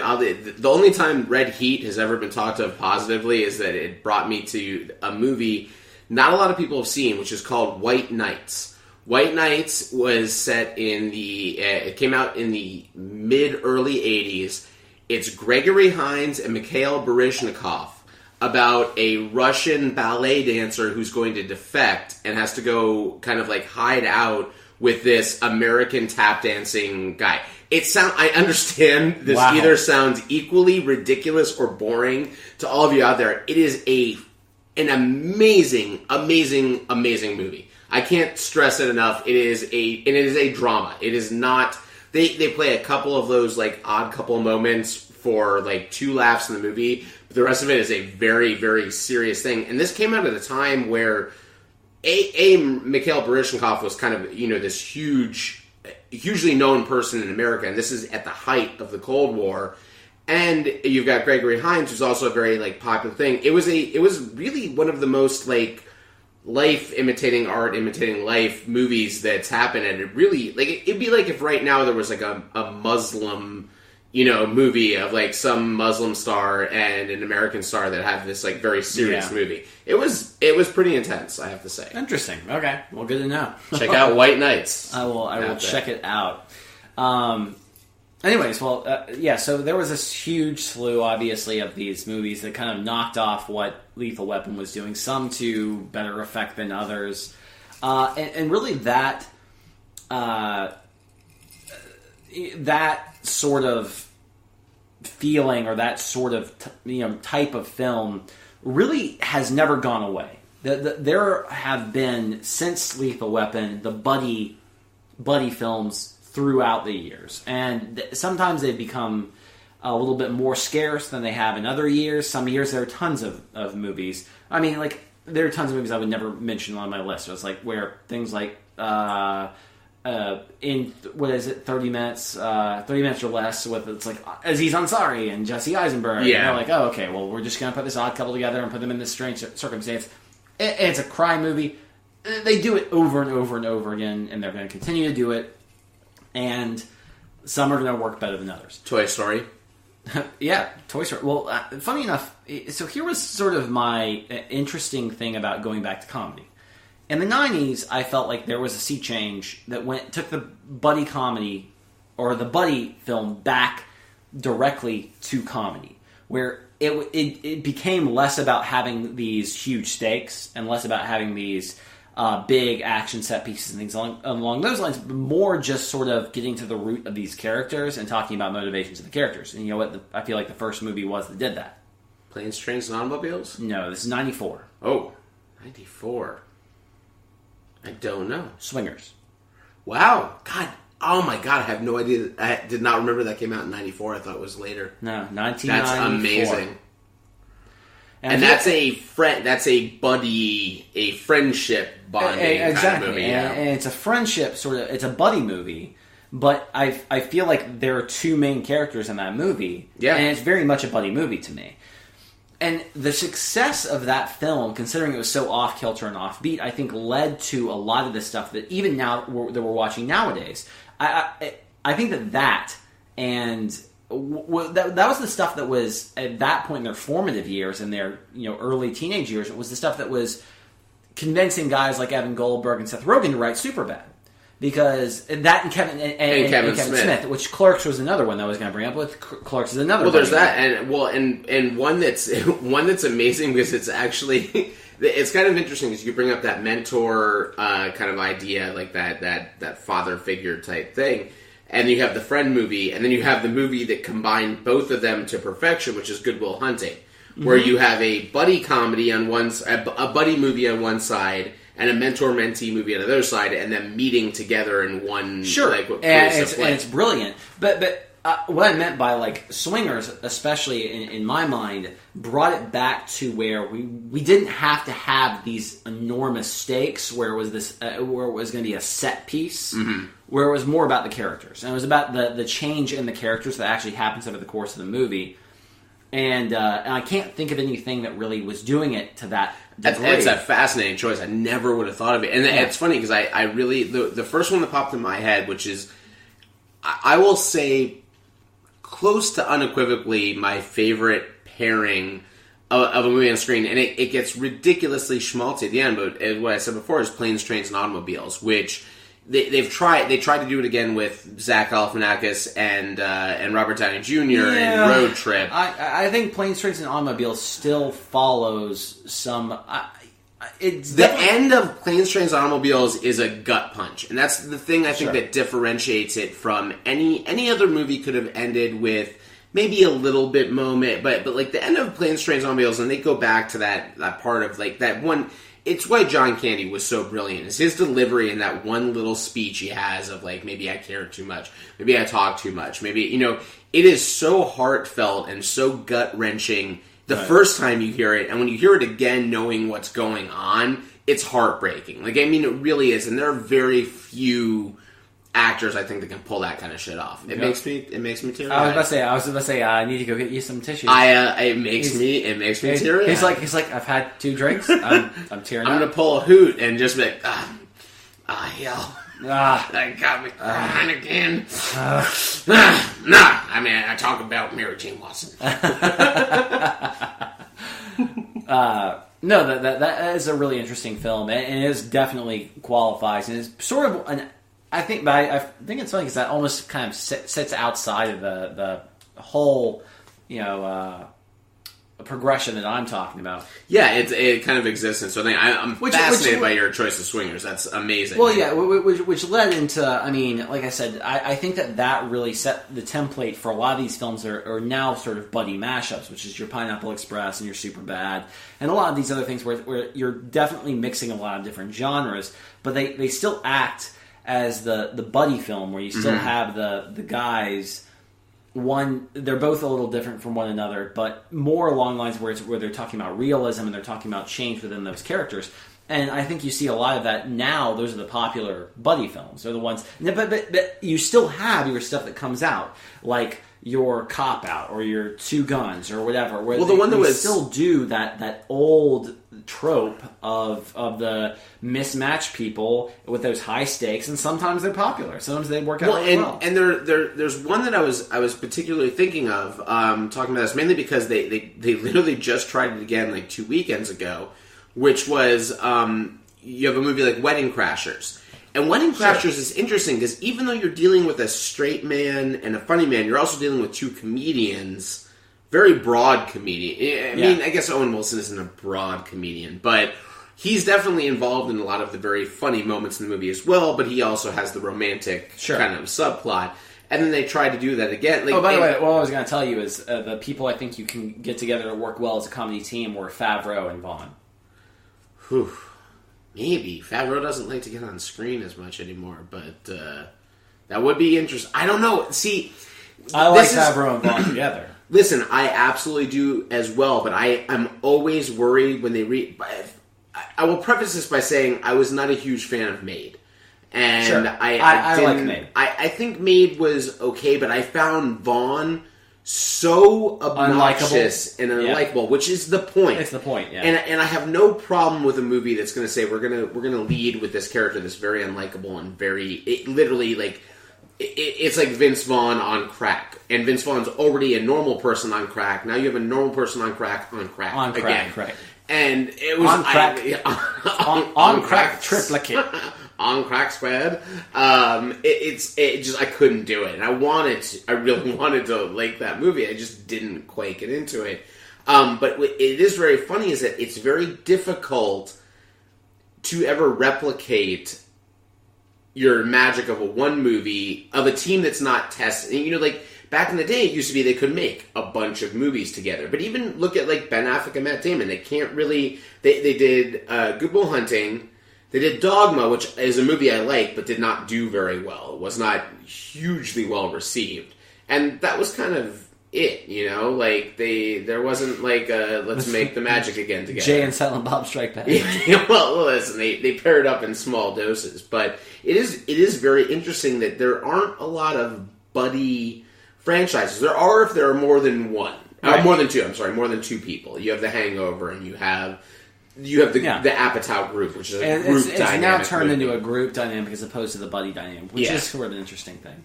The only time Red Heat has ever been talked of positively is that it brought me to a movie not a lot of people have seen, which is called White Nights. White Nights was set in the... it came out in the mid-early 80s. It's Gregory Hines and Mikhail Baryshnikov about a Russian ballet dancer who's going to defect and has to go kind of hide out with this American tap dancing guy. I understand this either sounds equally ridiculous or boring to all of you out there. It is an amazing, amazing, amazing movie. I can't stress it enough. It is a drama. It is not... They play a couple of those odd couple moments for 2 laughs in the movie, but the rest of it is a very, very serious thing. And this came out at a time where Mikhail Baryshnikov was kind of this hugely known person in America, and this is at the height of the Cold War. And you've got Gregory Hines, who's also a very popular thing. It was really one of the most life imitating art, imitating life movies that's happened, and it really it'd be if right now there was a Muslim movie of some Muslim star and an American star that have this very serious movie. It was pretty intense, I have to say. Interesting. Okay, well, good to know. Check out White Nights. I will check it out. Anyways, well, so there was this huge slew, obviously, of these movies that kind of knocked off what Lethal Weapon was doing, some to better effect than others. And really that sort of feeling or that sort of type of film really has never gone away. There have been, since Lethal Weapon, the buddy films throughout the years, and sometimes they've become a little bit more scarce than they have in other years. Some years there are tons of movies. I mean, like, there are tons of movies I would never mention on my list. It's like where things like in what is it, 30 minutes or less with, it's like Aziz Ansari and Jesse Eisenberg. Yeah. And they're like, oh, okay, well, we're just gonna put this odd couple together and put them in this strange circumstance. It's a crime movie. They do it over and over and over again, and they're going to continue to do it. And some are going to work better than others. Toy Story. Yeah, Toy Story. Well, funny enough, so here was sort of my interesting thing about going back to comedy. In the 90s, I felt like there was a sea change that took the buddy comedy, or the buddy film, back directly to comedy, where it became less about having these huge stakes and less about having these big action set pieces and things along those lines, but more just sort of getting to the root of these characters and talking about motivations of the characters. And you know what? I feel like the first movie that did that. Planes, Trains, and Automobiles? No, this is 94. Oh, 94. I don't know. Swingers. Wow. God. Oh my God. I have no idea. I did not remember that came out in 94. I thought it was later. No, 1994. That's amazing. And that's a friendship bonding exactly. kind of movie. Yeah. And it's a friendship it's a buddy movie, but I feel like there are two main characters in that movie. Yeah. And it's very much a buddy movie to me. And the success of that film, considering it was so off-kilter and offbeat, I think led to a lot of the stuff that even now that we're watching nowadays. I think that and that was the stuff that was at that point in their formative years and their early teenage years. It was the stuff that was convincing guys like Evan Goldberg and Seth Rogen to write Superbad. Because that and Kevin Smith, which Clerks was another one that I was going to bring up with. Clerks is another. Well, there's that, and one that's amazing because it's actually it's kind of interesting because you bring up that mentor kind of idea, like that father figure type thing, and you have the Friend movie, and then you have the movie that combined both of them to perfection, which is Good Will Hunting, where you have a buddy comedy on a buddy movie on one side. And a mentor-mentee movie on the other side, and them meeting together in one and it's brilliant. But what I meant by like Swingers, especially in my mind, brought it back to where we didn't have to have these enormous stakes, where it was where it was going to be a set piece, where it was more about the characters, and it was about the change in the characters that actually happens over the course of the movie. And I can't think of anything that really was doing it to that degree. It's a fascinating choice. I never would have thought of it. And it's funny because I really... The first one that popped in my head, which is, I will say, close to unequivocally my favorite pairing of a movie on screen. And it gets ridiculously schmaltzy at the end, but what I said before is Planes, Trains, and Automobiles, which... They tried to do it again with Zach Galifianakis and Robert Downey Jr. in Road Trip. I think Planes, Trains, and Automobiles still follows some. The end of Planes, Trains, and Automobiles is a gut punch, and that's the thing I think that differentiates it from any other movie. Could have ended with maybe a little bit moment, but like the end of Planes, Trains, and Automobiles, and they go back to that part of like that one. It's why John Candy was so brilliant. It's his delivery in that one little speech he has of like, maybe I care too much. Maybe I talk too much. Maybe, it is so heartfelt and so gut-wrenching the first time you hear it. And when you hear it again, knowing what's going on, it's heartbreaking. Like, I mean, it really is. And there are very few actors, I think, that can pull that kind of shit off. It makes me teary. I was about to say, I need to go get you some tissues. It makes me teary. He's like, I've had 2 drinks. I'm tearing up. I'm gonna pull a hoot and just be like, hell. That got me crying again. I mean, I talk about Mary Jane Watson. No, that is a really interesting film, and it is definitely qualifies, and it's sort of an. I think it's funny because that almost kind of sits outside of the whole, progression that I'm talking about. Yeah, it kind of exists, and so I'm fascinated by your choice of Swingers. That's amazing. Well, yeah, which led into, I mean, like I said, I think that really set the template for a lot of these films that are now sort of buddy mashups, which is your Pineapple Express and your Superbad, and a lot of these other things where you're definitely mixing a lot of different genres, but they still act as the buddy film where you still have the guys they're both a little different from one another, but more along the lines where they're talking about realism and they're talking about change within those characters. And I think you see a lot of that now. Those are the popular buddy films. They're the ones, but you still have your stuff that comes out, like your Cop Out or your Two Guns or whatever. Where the one that was still do that old trope of the mismatched people with those high stakes, and sometimes they're popular. Sometimes they work out well. And there's one that I was particularly thinking of talking about this mainly because they literally just tried it again like 2 weekends ago, which was you have a movie like Wedding Crashers. And Wedding Crashers is interesting because even though you're dealing with a straight man and a funny man, you're also dealing with two comedians, very broad comedian. I mean, I guess Owen Wilson isn't a broad comedian, but he's definitely involved in a lot of the very funny moments in the movie as well, but he also has the romantic kind of subplot. And then they tried to do that again. Like, by the way, what I was going to tell you is the people I think you can get together to work well as a comedy team were Favreau and Vaughn. Whew. Maybe. Favreau doesn't like to get on screen as much anymore, but that would be interesting. I don't know. See, I like Favreau and Vaughn together. Listen, I absolutely do as well, but I'm always worried when they read... I will preface this by saying I was not a huge fan of Made. And I like Made. I think Made was okay, but I found Vaughn so obnoxious and unlikable, which is the point. It's the point, yeah. And I have no problem with a movie that's going to say we're gonna lead with this character that's very unlikable and it's like Vince Vaughn on crack, and Vince Vaughn's already a normal person on crack. Now you have a normal person on crack again. Right? And it was on crack, on crack triplicate. On crack squad. I couldn't do it. And I really wanted to like that movie. I just didn't quite get into it. But what it is very funny is that it's very difficult to ever replicate your magic of one movie, of a team that's not tested. You know, like, back in the day, it used to be they could make a bunch of movies together. But even look at, like, Ben Affleck and Matt Damon. They can't really... They did Good Will Hunting. They did Dogma, which is a movie I like, but did not do very well. It was not hugely well received. And that was kind of it, you know? Like, there wasn't, like, let's make the magic again together. Jay and Silent Bob Strike Back. Yeah, well, listen, they paired up in small doses. But it is very interesting that there aren't a lot of buddy franchises. There are if there are more than one. Right. More than two, I'm sorry. More than two people. You have The Hangover, and you have the Apatow group, which is a group dynamic. It's now turned into a group dynamic as opposed to the buddy dynamic, which is sort of an interesting thing.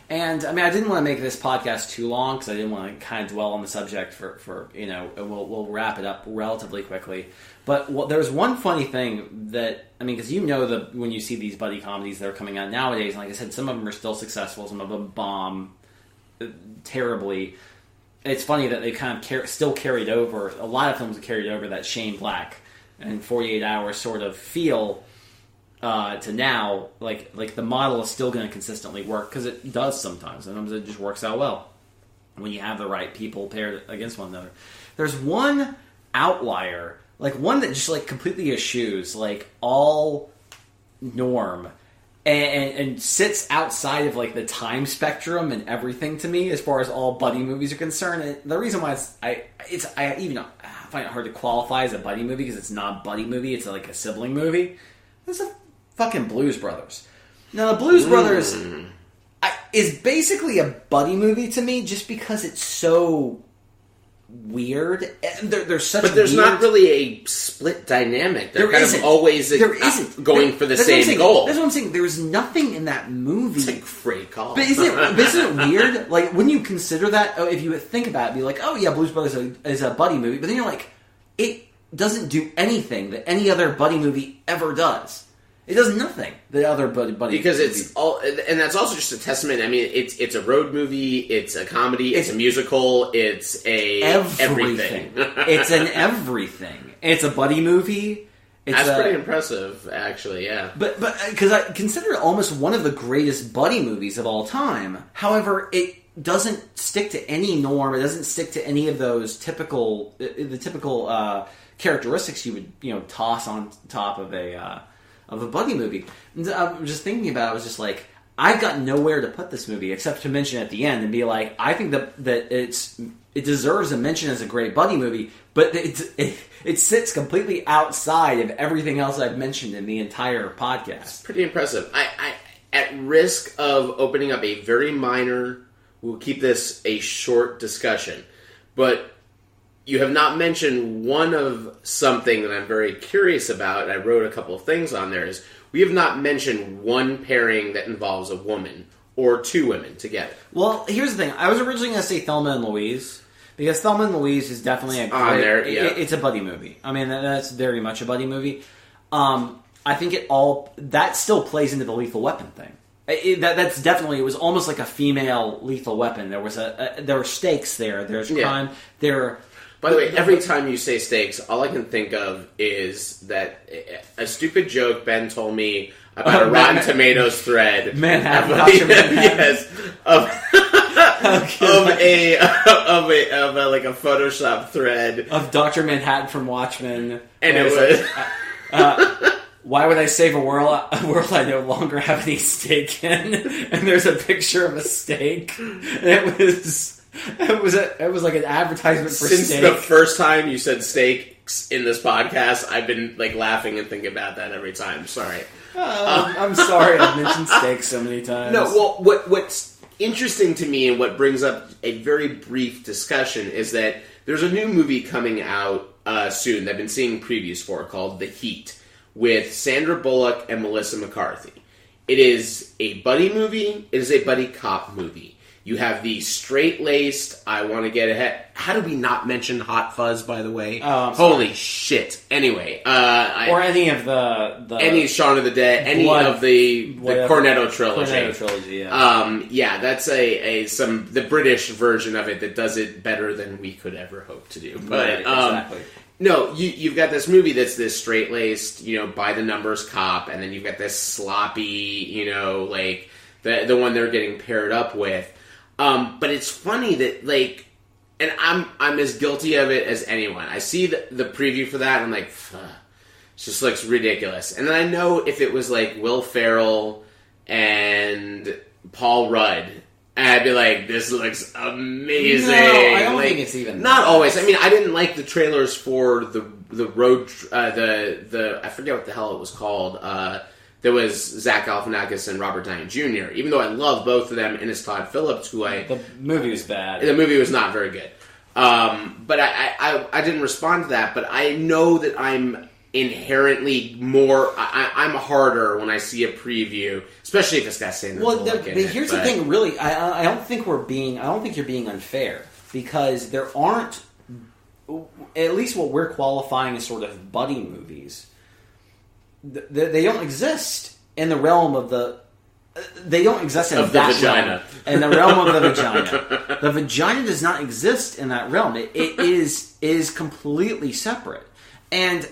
And, I mean, I didn't want to make this podcast too long because I didn't want to kind of dwell on the subject for we'll wrap it up relatively quickly. But there's one funny thing that, I mean, because when you see these buddy comedies that are coming out nowadays, and like I said, some of them are still successful, some of them bomb terribly. It's funny that they kind of still carried over, a lot of films have carried over that Shane Black and 48 Hours sort of feel to now, like the model is still going to consistently work, because it does sometimes. Sometimes it just works out well when you have the right people paired against one another. There's one outlier, like one that just like completely eschews like all norm and sits outside of like the time spectrum and everything to me as far as all buddy movies are concerned. And the reason why I find it hard to qualify as a buddy movie because it's not a buddy movie, it's like a sibling movie. It's a fucking Blues Brothers. Now, the Blues Brothers is basically a buddy movie to me just because it's so weird. There's such But there's not really a split dynamic. They're kind of always going for the same goal. That's what I'm saying. There's nothing in that movie. It's like free call. But isn't it weird? Like, when you consider that, if you think about it, be like, oh yeah, Blues Brothers is a buddy movie. But then you're like, it doesn't do anything that any other buddy movie ever does. It does nothing. The other buddy because movie. It's all, and that's also just a testament. I mean, it's a road movie, it's a comedy, it's a musical, it's a everything. It's an everything. It's a buddy movie. That's pretty impressive, actually. Yeah, but because I consider it almost one of the greatest buddy movies of all time. However, it doesn't stick to any norm. It doesn't stick to any of those typical characteristics you would toss on top of a buddy movie. And I'm just thinking about it. I was just like, I've got nowhere to put this movie except to mention it at the end and be like, I think that it deserves a mention as a great buddy movie, but it sits completely outside of everything else I've mentioned in the entire podcast. It's pretty impressive. I at risk of opening up a very minor, we'll keep this a short discussion, but you have not mentioned one of something that I'm very curious about, and I wrote a couple of things on there, is we have not mentioned one pairing that involves a woman or two women together. Well, here's the thing. I was originally going to say Thelma and Louise, because Thelma and Louise is definitely a great... On there, yeah. It's a buddy movie. I mean, that's very much a buddy movie. I think that still plays into the Lethal Weapon thing. That's definitely... It was almost like a female Lethal Weapon. There were stakes there. There's crime. By the way, every time you say stakes, all I can think of is that a stupid joke Ben told me about a Rotten Tomatoes thread. Manhattan, Dr. Manhattan. Yes. Of a like a Photoshop thread. Of Dr. Manhattan from Watchmen. And it was... why would I save a world I no longer have any stake in? And there's a picture of a steak. And it was like an advertisement for steak. Since the first time you said steaks in this podcast, I've been like laughing and thinking about that every time. Sorry. I'm sorry I've mentioned steak so many times. No, well, what's interesting to me and what brings up a very brief discussion is that there's a new movie coming out soon that I've been seeing previews for called The Heat with Sandra Bullock and Melissa McCarthy. It is a buddy movie. It is a buddy cop movie. You have the straight-laced, I want to get ahead. How did we not mention Hot Fuzz, by the way? Oh, holy shit. Anyway. or any of the... Any Shaun of the Dead, any of the Cornetto trilogy. Cornetto trilogy, yeah. Yeah, that's the British version of it that does it better than we could ever hope to do. But, right, exactly. No, you've got this movie that's this straight-laced, by-the-numbers cop, and then you've got this sloppy, like, the one they're getting paired up with. But it's funny that, like, and I'm as guilty of it as anyone. I see the preview for that, and I'm like, it just looks ridiculous. And then I know if it was, like, Will Ferrell and Paul Rudd, and I'd be like, this looks amazing. No, I don't think it's even... Not always. I mean, I didn't like the trailers for the road... I forget what the hell it was called. There was Zach Galifianakis and Robert Downey Jr. Even though I love both of them, and it's Todd Phillips, who The movie was bad. The movie was not very good. But I didn't respond to that, but I know that I'm inherently more... I'm harder when I see a preview, especially if it's got Sandra Bullock in it. Here's the thing, really, I don't think you're being unfair, because there aren't... At least what we're qualifying as sort of buddy movies... They don't exist in the realm of the... They don't exist in of that the vagina. realm. In the realm of the vagina. The vagina does not exist in that realm. It is completely separate. And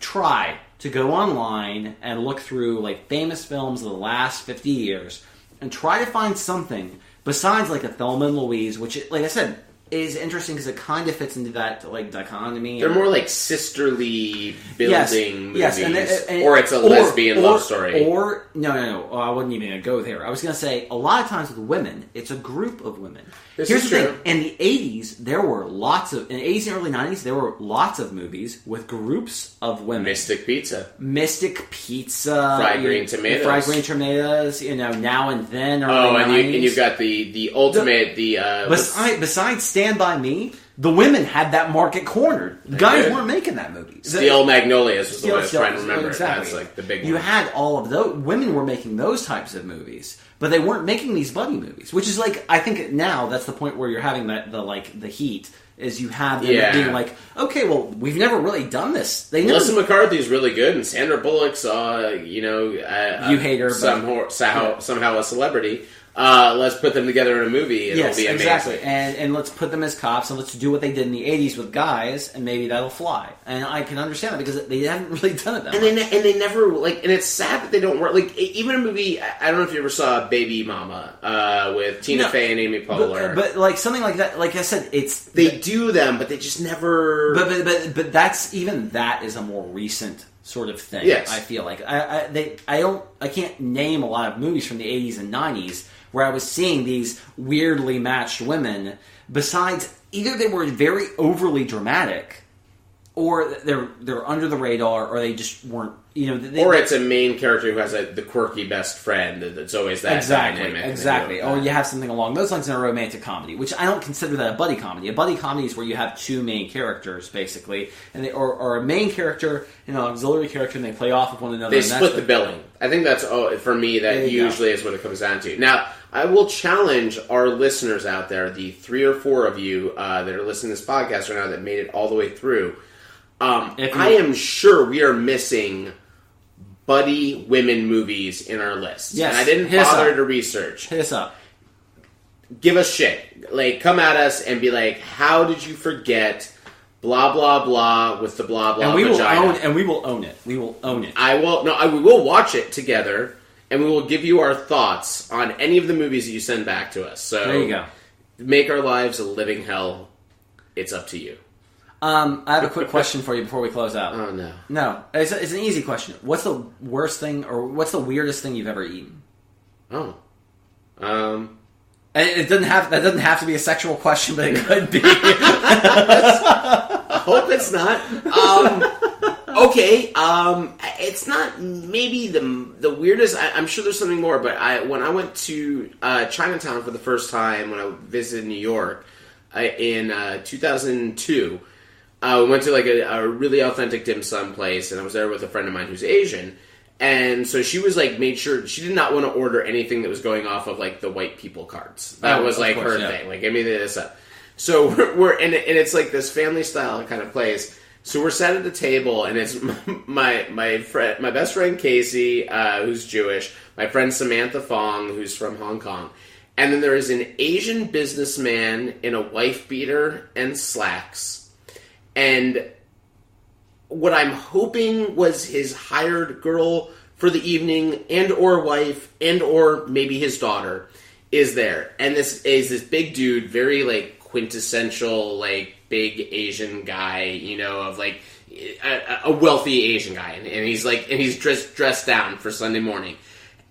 try to go online and look through like famous films of the last 50 years and try to find something besides like a Thelma and Louise, which, like I said, is interesting because it kind of fits into that like dichotomy. They're more like sisterly building movies, and or it's a lesbian love story. Or no, I wasn't even going to go there. I was going to say a lot of times with women, it's a group of women. Here's the thing: in the '80s, there were lots of in the '80s and early '90s, there were lots of movies with groups of women. Mystic Pizza, Fried Green Tomatoes, Now and Then. And you've got the ultimate besides Stand By Me, the women had that market cornered. The guys weren't making that movie. Steel Magnolias was the one I was trying to remember. Exactly. That's like the big one. You had all of those. Women were making those types of movies, but they weren't making these buddy movies. Which is like, I think now that's the point where you're having the heat. Is you have them being like, okay, well, we've never really done this. Melissa McCarthy is really good, and Sandra Bullock's, you hate her, somehow a celebrity. Let's put them together in a movie, and it'll be amazing. Exactly. And let's put them as cops, and let's do what they did in the 80s with guys, and maybe that'll fly. And I can understand that, because they haven't really done it that much. And they never, like, and it's sad that they don't work, like, even a movie, I don't know if you ever saw Baby Mama, with Tina Fey and Amy Poehler. But like, something like that, like I said, they do them, but they just never... But that is a more recent sort of thing. Yes. I feel like I can't name a lot of movies from the 80s and 90s where I was seeing these weirdly matched women. Besides, either they were very overly dramatic, or they're under the radar, or they just weren't. Or it's a main character who has the quirky best friend that's always that dynamic. Exactly. Or you have something along those lines in a romantic comedy, which I don't consider that a buddy comedy. A buddy comedy is where you have two main characters, basically, and or a main character and an auxiliary character, and they play off of one another. They split the billing. I think that's, for me, that usually is what it comes down to. Now, I will challenge our listeners out there, the 3 or 4 of you that are listening to this podcast right now that made it all the way through. I am sure we are missing buddy women movies in our list. Yes. And I didn't bother to research. Hit us up. Give us shit. Like, come at us and be like, how did you forget blah, blah, blah with the blah, blah, and vagina? we will own it. We will own it. We will watch it together, and we will give you our thoughts on any of the movies that you send back to us. So there you go. Make our lives a living hell. It's up to you. I have a quick question for you before we close out. Oh, no. No, it's an easy question. What's the worst thing, or what's the weirdest thing you've ever eaten? Oh. And it doesn't have to be a sexual question, but it could be. I hope it's not. Okay. It's not maybe the weirdest. I'm sure there's something more, but when I went to Chinatown for the first time when I visited New York in 2002. We went to like a really authentic dim sum place, and I was there with a friend of mine who's Asian, and so she was like made sure she did not want to order anything that was going off of like the white people cards. That was like her thing. Like, give me this up. So we're and it's like this family style kind of place. So we're sat at the table, and it's my best friend Casey, who's Jewish, my friend Samantha Fong, who's from Hong Kong, and then there is an Asian businessman in a wife beater and slacks. And what I'm hoping was his hired girl for the evening, and or wife, and or maybe his daughter, is there. And this is this big dude, very like quintessential like big Asian guy, of like a wealthy Asian guy, and he's dressed down for Sunday morning,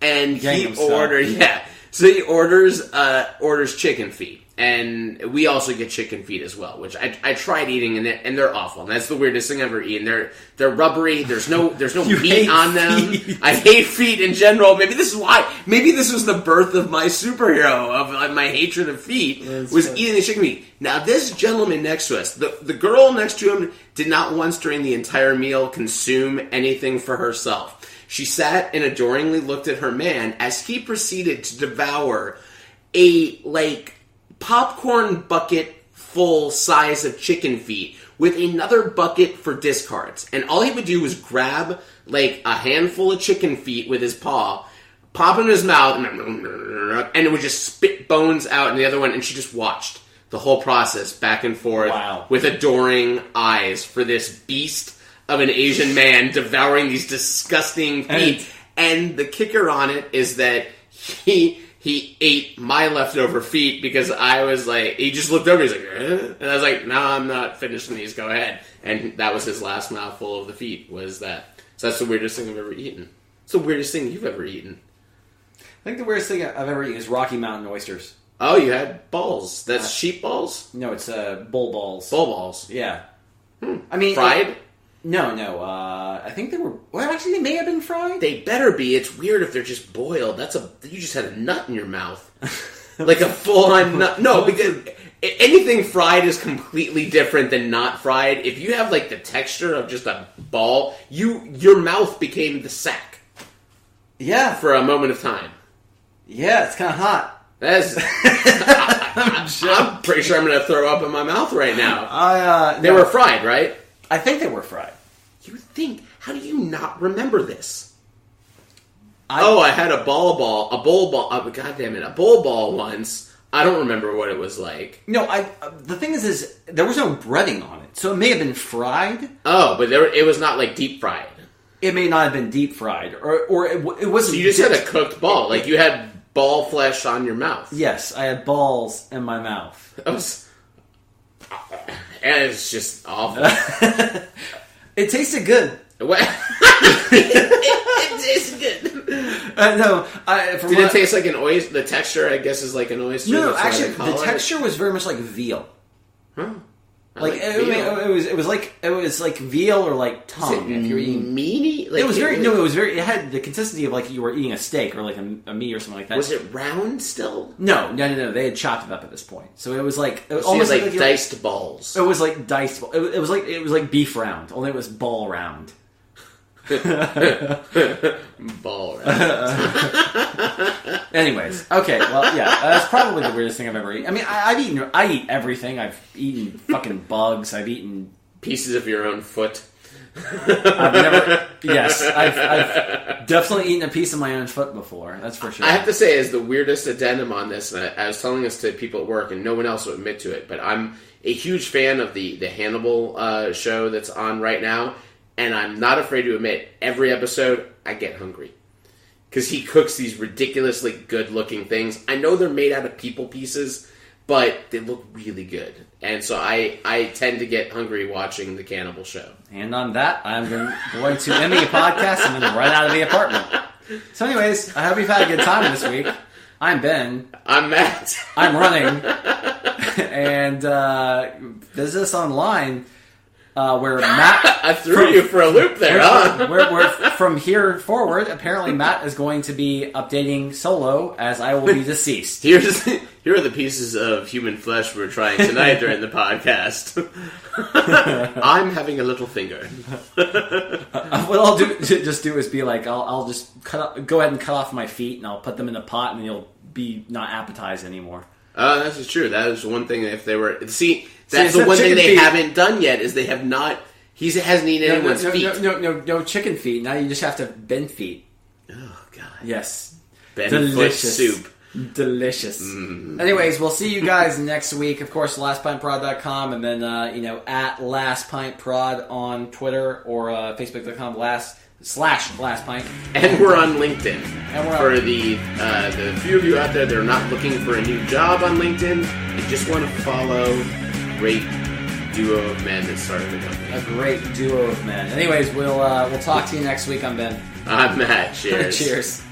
and he orders chicken feet. And we also get chicken feet as well, which I tried eating, and they're awful. And that's the weirdest thing I've ever eaten. They're rubbery. There's no meat on them. I hate feet in general. Maybe this is why. Maybe this was the birth of my superhero of my hatred of feet. Eating the chicken feet. Now this gentleman next to us, the girl next to him, did not once during the entire meal consume anything for herself. She sat and adoringly looked at her man as he proceeded to devour a popcorn bucket full size of chicken feet with another bucket for discards. And all he would do was grab like a handful of chicken feet with his paw, pop in his mouth, and it would just spit bones out in the other one, and she just watched the whole process back and forth with adoring eyes for this beast of an Asian man devouring these disgusting feet. And the kicker on it is that he ate my leftover feet because I was like, he just looked over, he's like, and I was like, no, I'm not finishing these, go ahead. And that was his last mouthful of the feet, was that. So that's the weirdest thing I've ever eaten. It's the weirdest thing you've ever eaten. I think the weirdest thing I've ever eaten is Rocky Mountain oysters. Oh, you had balls. That's sheep balls? No, it's bull balls. Bull balls. Yeah. I mean... Fried? No. I think they were... Well, actually, they may have been fried. They better be. It's weird if they're just boiled. You just had a nut in your mouth. Like a full-on nut. No, because anything fried is completely different than not fried. If you have, like, the texture of just a ball, your mouth became the sack. Yeah. For a moment of time. Yeah, it's kind of hot. That's... I'm pretty sure I'm going to throw up in my mouth right now. They were fried, right? I think they were fried. You think? How do you not remember this? I had a bull ball once. I don't remember what it was like. No, the thing is there was no breading on it, so it may have been fried. Oh, but it was not like deep fried. It may not have been deep fried, or it wasn't. So you just had a cooked ball, like you had ball flesh on your mouth. Yes, I had balls in my mouth. And it's just awful. It tasted good. What? It tastes good. No, did it taste like an oyster? The texture, I guess, is like an oyster. No, that's actually, what I call the texture was very much like veal. Huh? Like it was like veal or like tongue. If you're eating meaty, it was very It had the consistency of like you were eating a steak or like a meat or something like that. Was it round still? No. They had chopped it up at this point, so it was like almost like diced balls. It was like diced. It was like beef round, only it was ball round. Ball round. Anyways, okay, well, yeah, that's probably the weirdest thing I've ever eaten. I mean, I eat everything. I've eaten fucking bugs. I've eaten pieces of your own foot. I've definitely eaten a piece of my own foot before. That's for sure. I have to say, as the weirdest addendum on this, and I was telling this to people at work, and no one else will admit to it, but I'm a huge fan of the Hannibal show that's on right now, and I'm not afraid to admit, every episode, I get hungry. Because he cooks these ridiculously good-looking things. I know they're made out of people pieces, but they look really good. And so I tend to get hungry watching the Cannibal Show. And on that, I'm going to end the podcast and then run out of the apartment. So anyways, I hope you've had a good time this week. I'm Ben. I'm Matt. I'm running. And visit us online. Where Matt... I threw you for a loop there, huh? Where from here forward, apparently Matt is going to be updating solo as I will be deceased. Here are the pieces of human flesh we're trying tonight during the podcast. I'm having a little finger. What I'll do is be like, I'll just go ahead and cut off my feet and I'll put them in a pot and you'll be not appetized anymore. That is true. That is one thing. If they were that's the one thing they haven't done yet is they have not. He hasn't eaten anyone's feet. No chicken feet. Now you just have to bend feet. Oh God. Yes. Bend foot soup. Delicious. Anyways, we'll see you guys next week. Of course, lastpintprod.com and then at Last Pint Prod on Twitter or Facebook.com/lastpint. And we're on LinkedIn. For the few of you out there that are not looking for a new job on LinkedIn and just want to follow a great duo of men that started the company. A great duo of men. Anyways, we'll talk to you next week. I'm Ben. I'm Matt. Cheers. Cheers.